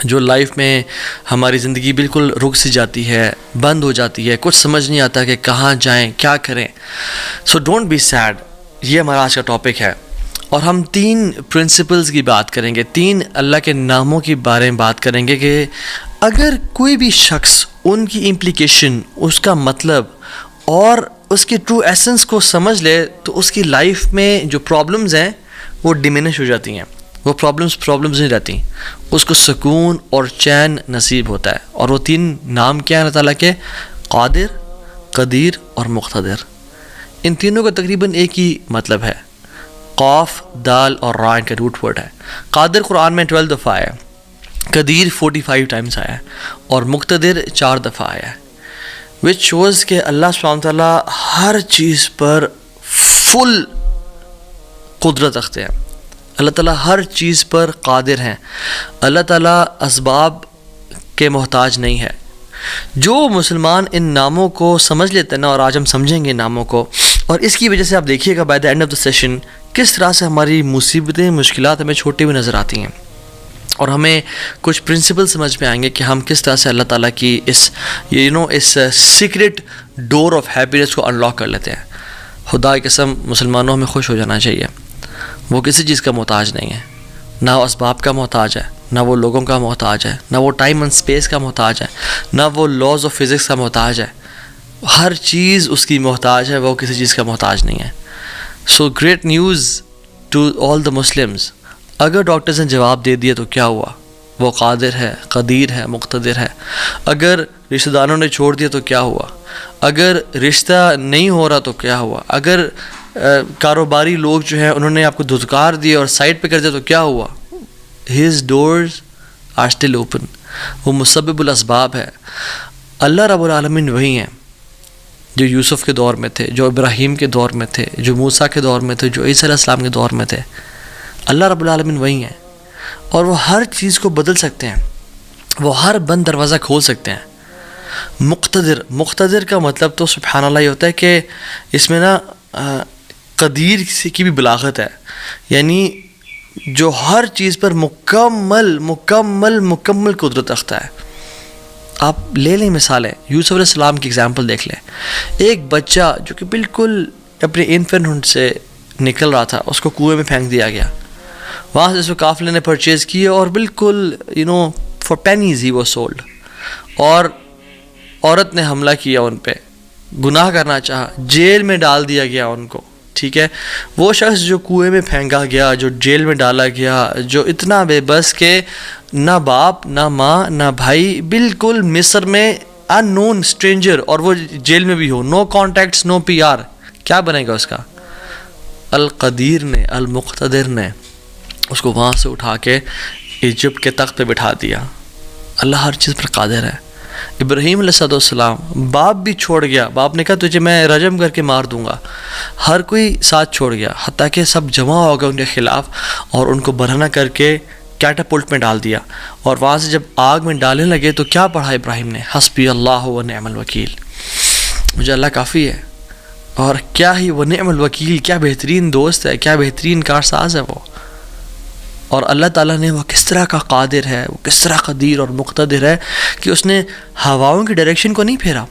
جو لائف میں ہماری زندگی بالکل رک سی جاتی ہے، بند ہو جاتی ہے، کچھ سمجھ نہیں آتا کہ کہاں جائیں، کیا کریں. سو ڈونٹ بی سیڈ، یہ ہمارا آج کا ٹاپک ہے. اور ہم 3 پرنسپلز کی بات کریں گے، 3 اللہ کے ناموں کے بارے میں بات کریں گے کہ اگر کوئی بھی شخص ان کی امپلیکیشن، اس کا مطلب اور اس کی ٹرو ایسنس کو سمجھ لے تو اس کی لائف میں جو پرابلمز ہیں وہ ڈیمینش ہو جاتی ہیں. وہ پرابلمز نہیں رہتی، اس کو سکون اور چین نصیب ہوتا ہے. اور وہ 3 نام کیا ہیں اللہ تعالیٰ کے؟ قادر، قدیر اور مقتدر. ان تینوں کا تقریباً ایک ہی مطلب ہے. قاف، دال اور را ان کا روٹ ورڈ ہے. قادر قرآن میں 12 دفعہ آیا ہے، قدیر 45 ٹائمز آیا ہے اور مقتدر 4 دفعہ آیا ہے. وچ شوز کہ اللہ سبحانہ وتعالیٰ ہر چیز پر فل قدرت رکھتے ہیں. اللہ تعالیٰ ہر چیز پر قادر ہیں. اللہ تعالیٰ اسباب کے محتاج نہیں ہے. جو مسلمان ان ناموں کو سمجھ لیتے ہیں نا، اور آج ہم سمجھیں گے ناموں کو، اور اس کی وجہ سے آپ دیکھیے گا by the end of the session کس طرح سے ہماری مصیبتیں، مشکلات ہمیں چھوٹی ہوئی نظر آتی ہیں، اور ہمیں کچھ پرنسپل سمجھ میں آئیں گے کہ ہم کس طرح سے اللہ تعالیٰ کی اس سیکرٹ ڈور آف ہیپینس کو انلاک کر لیتے ہیں. خدا کی قسم مسلمانوں ہمیں خوش ہو جانا چاہیے. وہ کسی چیز کا محتاج نہیں ہے، نہ وہ اسباب کا محتاج ہے، نہ وہ لوگوں کا محتاج ہے، نہ وہ ٹائم اینڈ اسپیس کا محتاج ہے، نہ وہ لاز آف فزکس کا محتاج ہے. ہر چیز اس کی محتاج ہے، وہ کسی چیز کا محتاج نہیں ہے. So great news to all the Muslims. اگر ڈاکٹرز نے جواب دے دیا تو کیا ہوا؟ وہ قادر ہے، قدیر ہے، مقتدر ہے. اگر رشتہ داروں نے چھوڑ دیا تو کیا ہوا؟ اگر رشتہ نہیں ہو رہا تو کیا ہوا؟ اگر کاروباری لوگ جو ہیں انہوں نے آپ کو دھتکار دیا اور سائڈ پہ کر دیا تو کیا ہوا؟ His doors are still open. وہ مسبب الاسباب ہے. اللہ رب العالمین وہی ہیں جو یوسف کے دور میں تھے، جو ابراہیم کے دور میں تھے، جو موسیٰ کے دور میں تھے، جو عیسیٰ علیہ السلام کے دور میں تھے. اللہ رب العالمین وہی ہیں، اور وہ ہر چیز کو بدل سکتے ہیں، وہ ہر بند دروازہ کھول سکتے ہیں. مقتدر کا مطلب تو سبحان اللہ یہ ہوتا ہے کہ اس میں نا قدیر کی بھی بلاغت ہے، یعنی جو ہر چیز پر مکمل قدرت رکھتا ہے. آپ لے لیں مثالیں، یوسف علیہ السلام کی اگزامپل دیکھ لیں. ایک بچہ جو کہ بالکل اپنے انفینٹ سے نکل رہا تھا، اس کو کنویں میں پھینک دیا گیا. وہاں سے اس کو قافلے نے پرچیز کیے اور بالکل for pennies he was sold. اور عورت نے حملہ کیا ان پہ، گناہ کرنا چاہا، جیل میں ڈال دیا گیا ان کو. ٹھیک ہے، وہ شخص جو کنویں میں پھینکا گیا، جو جیل میں ڈالا گیا، جو اتنا بے بس کہ نہ باپ نہ ماں نہ بھائی، بالکل مصر میں ان نون اسٹرینجر، اور وہ جیل میں بھی ہو، نو کانٹیکٹس، نو پی آر، کیا بنے گا اس کا؟ القدیر نے، المقتدر نے اس کو وہاں سے اٹھا کے ایجپٹ کے تخت پہ بٹھا دیا. اللہ ہر چیز پر قادر ہے. ابراہیم علیہ السلام، باپ بھی چھوڑ گیا، باپ نے کہا تجھے میں رجم کر کے مار دوں گا، ہر کوئی ساتھ چھوڑ گیا، حتیٰ کہ سب جمع ہو گئے ان کے خلاف اور ان کو برہنہ کر کے کیٹاپلٹ میں ڈال دیا. اور وہاں سے جب آگ میں ڈالنے لگے تو کیا پڑھا ابراہیم نے؟ حسبی اللہ و نعم الوکیل. مجھے اللہ کافی ہے. اور کیا ہی وہ نعم الوکیل، کیا بہترین دوست ہے، کیا بہترین کارساز ہے وہ. اور اللہ تعالیٰ نے وہ کس طرح کا قادر ہے، وہ کس طرح قدیر اور مقتدر ہے کہ اس نے ہواؤں کی ڈائریکشن کو نہیں پھیرا،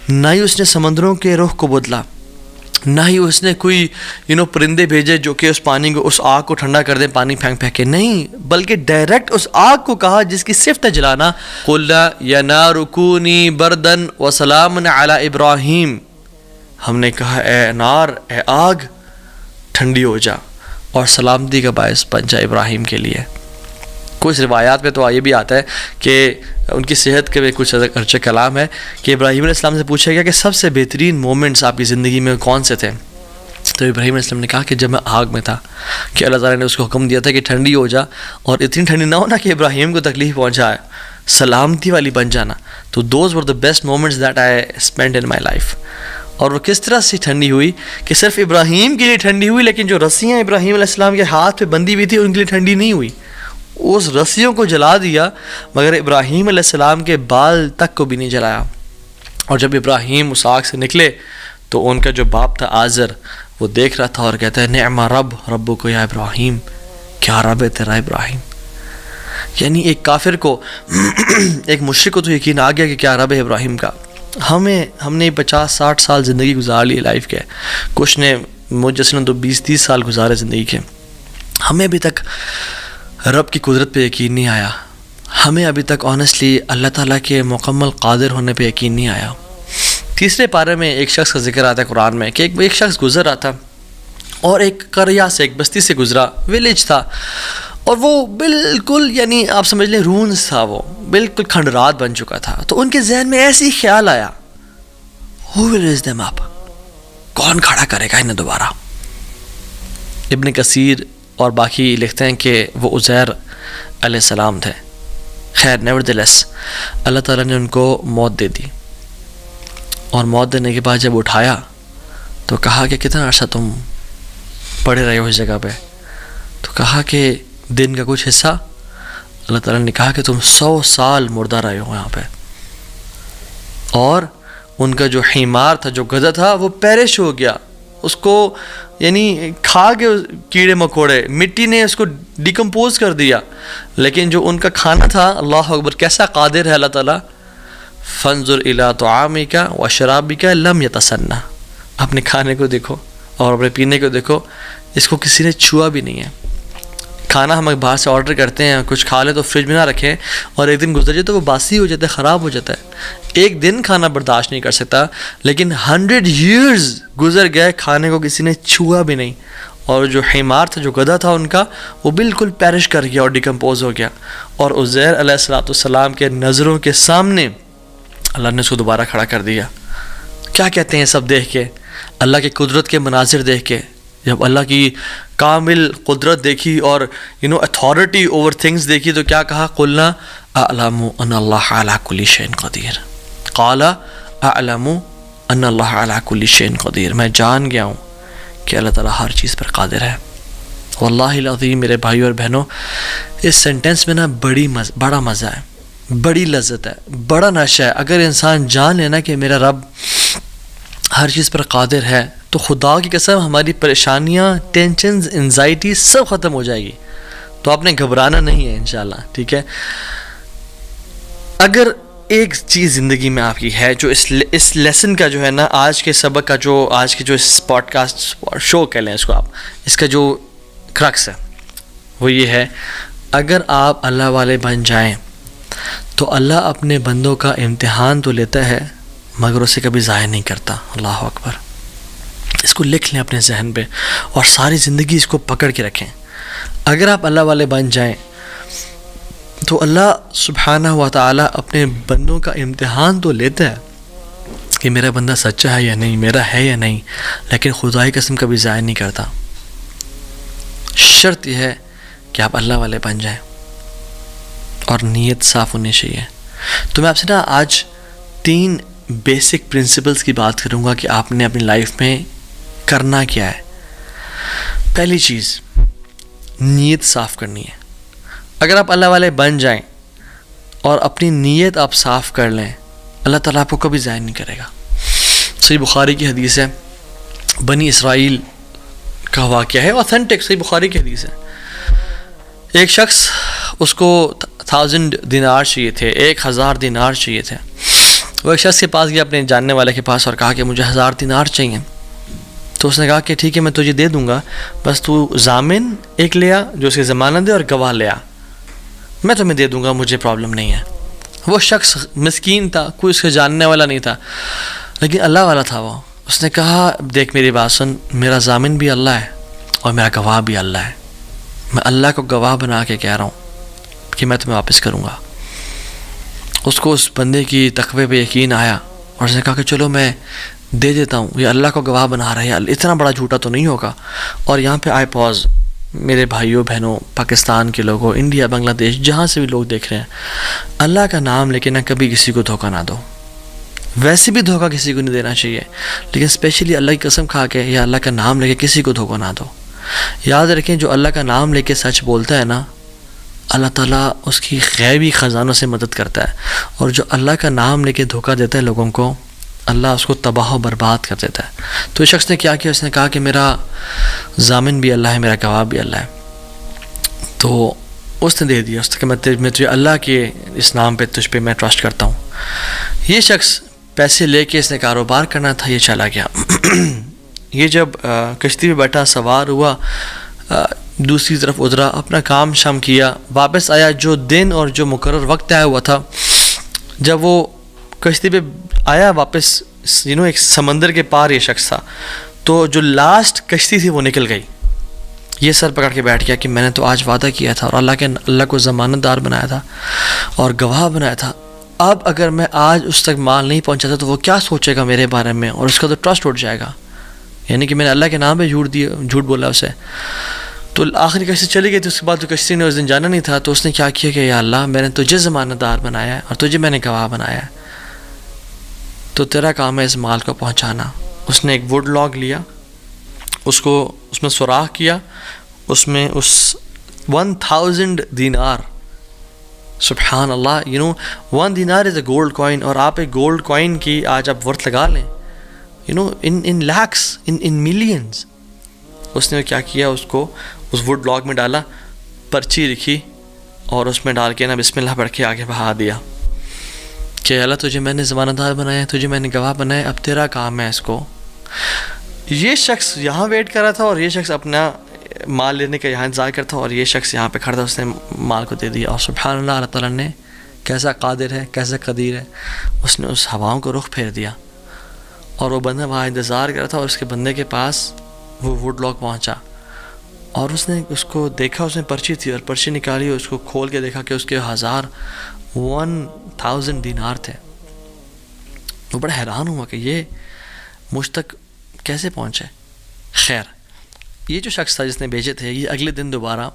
نہ ہی اس نے سمندروں کے رخ کو بدلا، نہ ہی اس نے کوئی پرندے بھیجے جو کہ اس پانی کو، اس آگ کو ٹھنڈا کر دیں پانی پھینک پھینک کے، نہیں، بلکہ ڈائریکٹ اس آگ کو کہا جس کی صفت ہے جلانا، قُلْنَا يَا نَارُ كُونِي بَرْدًا وَسَلَامًا عَلَىٰ إِبْرَاهِيمَ. ہم نے کہا اے نار، اے آگ، ٹھنڈی ہو جا اور سلامتی کا باعث بن جا ابراہیم کے لیے. کچھ روایات میں تو یہ بھی آتا ہے کہ ان کی صحت کے بھی کچھ ارچہ کلام ہے کہ ابراہیم علیہ السلام سے پوچھا گیا کہ سب سے بہترین مومنٹس آپ کی زندگی میں کون سے تھے؟ تو ابراہیم علیہ السلام نے کہا کہ جب میں آگ میں تھا، کہ اللہ تعالیٰ نے اس کو حکم دیا تھا کہ ٹھنڈی ہو جا، اور اتنی ٹھنڈی نہ ہونا کہ ابراہیم کو تکلیف پہنچائے، سلامتی والی بن جانا. تو those were the best moments that I spend in my life. اور وہ کس طرح سے ٹھنڈی ہوئی کہ صرف ابراہیم کے لیے ٹھنڈی ہوئی، لیکن جو رسیاں ابراہیم علیہ السلام کے ہاتھ پہ بندھی ہوئی تھی ان کے لیے ٹھنڈی نہیں ہوئی. اس رسیوں کو جلا دیا مگر ابراہیم علیہ السلام کے بال تک کو بھی نہیں جلایا. اور جب ابراہیم اس آگ سے نکلے تو ان کا جو باپ تھا آزر، وہ دیکھ رہا تھا اور کہتا ہے نعم رب ربک یا ابراہیم، کیا رب ہے تیرا ابراہیم. یعنی ایک کافر کو ایک مشرک کو تو یقین آ گیا کہ کیا رب ہے ابراہیم کا. ہم نے 50-60 سال زندگی گزار لی لائف کے, کچھ نے مجھ جیسے تو 20-30 سال گزارے زندگی کے. ہمیں ابھی تک رب کی قدرت پہ یقین نہیں آیا, ہمیں ابھی تک آنیسٹلی اللہ تعالیٰ کے مکمل قادر ہونے پہ یقین نہیں آیا. تیسرے پارے میں ایک شخص کا ذکر آتا ہے قرآن میں کہ ایک شخص گزر رہا تھا اور ایک قریہ سے, ایک بستی سے گزرا, ویلیج تھا, اور وہ بالکل یعنی آپ سمجھ لیں رونز تھا, وہ بالکل کھنڈرات بن چکا تھا. تو ان کے ذہن میں ایسے ہی خیال آیا, who will raise them up, کون کھڑا کرے گا انہیں دوبارہ. ابن کثیر اور باقی لکھتے ہیں کہ وہ عزیر علیہ السلام تھے. خیر نیورتھلیس اللہ تعالیٰ نے ان کو موت دے دی, اور موت دینے کے بعد جب اٹھایا تو کہا کہ کتنا عرصہ تم پڑے رہے ہو اس جگہ پہ. تو کہا کہ دن کا کچھ حصہ. اللہ تعالیٰ نے کہا کہ تم 100 سال مردہ رہے ہو یہاں پہ. اور ان کا جو حمار تھا, جو گدھا تھا, وہ پیرش ہو گیا. اس کو یعنی کھا کے کیڑے مکوڑے, مٹی نے اس کو ڈیکمپوز کر دیا. لیکن جو ان کا کھانا تھا, اللہ اکبر کیسا قادر ہے اللہ تعالیٰ. فانظر الی طعامک وشرابک لم یتسنہ, اپنے کھانے کو دیکھو اور اپنے پینے کو دیکھو, اس کو کسی نے چھوا بھی نہیں ہے. کھانا ہم باہر سے آرڈر کرتے ہیں, کچھ کھا لیں تو فریج میں نہ رکھیں, اور ایک دن گزر جائے تو وہ باسی ہو جاتا ہے, خراب ہو جاتا ہے. ایک دن کھانا برداشت نہیں کر سکتا, لیکن 100 years گزر گئے, کھانے کو کسی نے چھوا بھی نہیں. اور جو حمار تھا, جو گدھا تھا ان کا, وہ بالکل پیرش کر گیا اور ڈیکمپوز ہو گیا. اور عزیر علیہ السلام کے نظروں کے سامنے اللہ نے اس کو دوبارہ کھڑا کر دیا. کیا کہتے ہیں سب دیکھ کے, اللہ کی قدرت کے مناظر دیکھ کے, جب اللہ کی کامل قدرت دیکھی اور اتھارٹی اوور تھنگس دیکھی, تو کیا کہا, قلنا اعلم ان اللہ علی کل شیء قدیر. قال اعلم ان اللہ علی کل شیء قدیر, میں جان گیا ہوں کہ اللہ تعالیٰ ہر چیز پر قادر ہے. واللہ العظیم میرے بھائیو اور بہنوں, اس سینٹنس میں نا بڑا مزہ ہے, بڑی لذت ہے, بڑا نشہ ہے. اگر انسان جان لینا کہ میرا رب ہر چیز پر قادر ہے, تو خدا کی قسم ہماری پریشانیاں, ٹینشنز, انزائٹی سب ختم ہو جائے گی. تو آپ نے گھبرانا نہیں ہے انشاءاللہ, ٹھیک ہے. اگر ایک چیز زندگی میں آپ کی ہے جو اس لیسن کا جو ہے نا, آج کے سبق کا آج کے جو اس پوڈ کاسٹ شو کہہ لیں اس کو آپ, اس کا جو کرکس ہے وہ یہ ہے, اگر آپ اللہ والے بن جائیں تو اللہ اپنے بندوں کا امتحان تو لیتا ہے مگر اسے کبھی ضائع نہیں کرتا. اللہ اکبر. اس کو لکھ لیں اپنے ذہن پہ اور ساری زندگی اس کو پکڑ کے رکھیں. اگر آپ اللہ والے بن جائیں تو اللہ سبحانہ و تعالیٰ اپنے بندوں کا امتحان تو لیتا ہے کہ میرا بندہ سچا ہے یا نہیں, میرا ہے یا نہیں, لیکن خدائی قسم کبھی ضائع نہیں کرتا. شرط یہ ہے کہ آپ اللہ والے بن جائیں اور نیت صاف ہونی چاہیے. تو میں آپ سے نا آج 3 بیسک پرنسپلز کی بات کروں گا کہ آپ نے اپنی لائف میں کرنا کیا ہے. پہلی چیز, نیت صاف کرنی ہے. اگر آپ اللہ والے بن جائیں اور اپنی نیت آپ صاف کر لیں, اللہ تعالیٰ آپ کو کبھی ضائع نہیں کرے گا. صحیح بخاری کی حدیث ہے, بنی اسرائیل کا واقعہ ہے, اوتھینٹک صحیح بخاری کی حدیث ہے. ایک شخص, اس کو 1000 دینار چاہیے تھے, 1000 دینار چاہیے تھے. وہ ایک شخص کے پاس گیا, اپنے جاننے والے کے پاس, اور کہا کہ مجھے 1000 دینار چاہیے. تو اس نے کہا کہ ٹھیک ہے میں تجھے دے دوں گا, بس تو ضامن ایک لے آ جو اس کی ضمانت دے, اور گواہ لے آ, میں تمہیں دے دوں گا, مجھے پرابلم نہیں ہے. وہ شخص مسکین تھا, کوئی اس کے جاننے والا نہیں تھا, لیکن اللہ والا تھا وہ. اس نے کہا دیکھ میری بات سن, میرا ضامن بھی اللہ ہے اور میرا گواہ بھی اللہ ہے, میں اللہ کو گواہ بنا کے کہہ رہا ہوں کہ میں تمہیں واپس کروں گا. اس کو اس بندے کی تقوی پہ یقین آیا اور اس نے کہا کہ چلو میں دے دیتا ہوں, یہ اللہ کو گواہ بنا رہا ہے, اتنا بڑا جھوٹا تو نہیں ہوگا. اور یہاں پہ آئے پاز, میرے بھائیوں بہنوں, پاکستان کے لوگوں, انڈیا, بنگلہ دیش, جہاں سے بھی لوگ دیکھ رہے ہیں, اللہ کا نام لے کے نہ کبھی کسی کو دھوکہ نہ دو. ویسے بھی دھوکہ کسی کو نہیں دینا چاہیے, لیکن اسپیشلی اللہ کی قسم کھا کے یا اللہ کا نام لے کے کسی کو دھوکہ نہ دو. یاد رکھیں جو اللہ کا نام لے کے سچ بولتا ہے نا, اللہ تعالیٰ اس کی غیبی خزانوں سے مدد کرتا ہے, اور جو اللہ کا نام لے کے دھوکہ دیتا ہے لوگوں کو, اللہ اس کو تباہ و برباد کر دیتا ہے. تو اس شخص نے کیا کیا, اس نے کہا کہ میرا ضامن بھی اللہ ہے, میرا گواہ بھی اللہ ہے. تو اس نے دے دیا، اس نے کہ میں تجھے اللہ کے اس نام پہ تجھ پہ میں ٹرسٹ کرتا ہوں. یہ شخص پیسے لے کے اس نے کاروبار کرنا تھا، یہ چلا گیا. یہ جب کشتی پہ بیٹھا سوار ہوا، دوسری طرف اترا، اپنا کام شام کیا، واپس آیا. جو دن اور جو مقرر وقت آیا ہوا تھا، جب وہ کشتی پہ آیا واپس، ایک سمندر کے پار یہ شخص تھا، تو جو لاسٹ کشتی تھی وہ نکل گئی. یہ سر پکڑ کے بیٹھ گیا کہ میں نے تو آج وعدہ کیا تھا اور اللہ کو ضمانت دار بنایا تھا اور گواہ بنایا تھا. اب اگر میں آج اس تک مال نہیں پہنچاتا تو وہ کیا سوچے گا میرے بارے میں، اور اس کا تو ٹرسٹ اٹھ جائے گا، یعنی کہ میں نے اللہ کے نام پہ جھوٹ بولا اسے. تو آخری کشتی چلی گئی تھی. اس کے بعد تو کشتی نے اس دن جانا نہیں تھا، تو اس نے کیا کیا کہ یا اللہ، میں نے تجھے ضمانت دار بنایا ہے اور تجھے میں نے گواہ بنایا ہے، تو تیرا کام ہے اس مال کو پہنچانا. اس نے ایک ووڈ لاگ لیا، اس میں سوراخ کیا، اس میں اس 1000 دینار، سبحان اللہ، 1 دینار از اے گولڈ کوائن. اور آپ ایک گولڈ کوائن کی آج آپ ورتھ لگا لیں، ان لیکس، ان ملینز. اس نے کیا کیا، اس کو اس ووڈ لاگ میں ڈالا، پرچی لکھی اور اس میں ڈال کے نا بسم اللہ پڑھ کے آگے بہا دیا کہ اللہ تجھے میں نے ضمانت دار بنایا ہے، تجھے میں نے گواہ بنایا ہے، اب تیرا کام ہے اس کو. یہ شخص یہاں ویٹ کر رہا تھا اور یہ شخص اپنا مال لینے کا یہاں انتظار کرتا تھا، اور یہ شخص یہاں پہ کھڑا تھا، اس نے مال کو دے دیا. اور سبحان اللہ، اللہ تعالیٰ نے کیسا قادر ہے، کیسا قدیر ہے، اس نے اس ہواؤں کو رخ پھیر دیا اور وہ بندہ وہاں انتظار کر رہا تھا، اور اس کے بندے کے پاس وہ ووڈ لاگ پہنچا اور اس نے اس کو دیکھا. اس میں پرچی تھی اور پرچی نکالی، اس کو کھول کے دیکھا کہ اس کے 1000 دینار تھے. وہ بڑا حیران ہوا کہ یہ مجھ تک کیسے پہنچے. خیر، یہ جو شخص تھا جس نے بھیجے تھے، یہ اگلے دن دوبارہ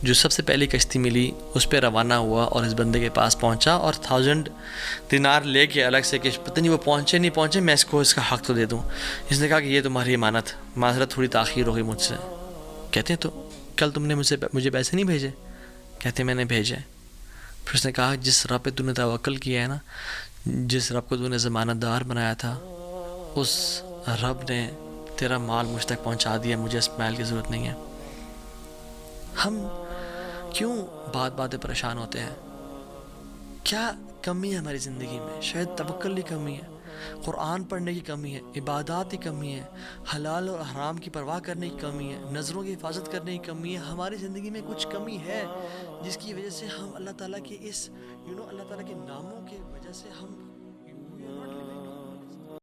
جو سب سے پہلی کشتی ملی اس پہ روانہ ہوا اور اس بندے کے پاس پہنچا اور 1000 دینار لے کے الگ سے کہ پتہ نہیں وہ پہنچے نہیں پہنچے، میں اس کو اس کا حق تو دے دوں. اس نے کہا کہ یہ تمہاری امانت، معذرت تھوڑی تاخیر ہو گئی مجھ سے. کہتے ہیں تو کل تم نے مجھے پیسے نہیں بھیجے؟ کہتے ہیں میں نے بھیجے. پھر اس نے کہا جس رب پہ تو نے توکل کیا ہے نا، جس رب کو تو نے ضمانت دار بنایا تھا، اس رب نے تیرا مال مجھ تک پہنچا دیا، مجھے اس مال کی ضرورت نہیں ہے. ہم کیوں بات پریشان ہوتے ہیں؟ کیا کمی ہے ہماری زندگی میں؟ شاید توکل کی کمی ہے، قرآن پڑھنے کی کمی ہے، عبادات کی کمی ہے، حلال اور حرام کی پرواہ کرنے کی کمی ہے، نظروں کی حفاظت کرنے کی کمی ہے. ہماری زندگی میں کچھ کمی ہے جس کی وجہ سے ہم اللہ تعالیٰ کے اللہ تعالیٰ کے ناموں کی وجہ سے ہم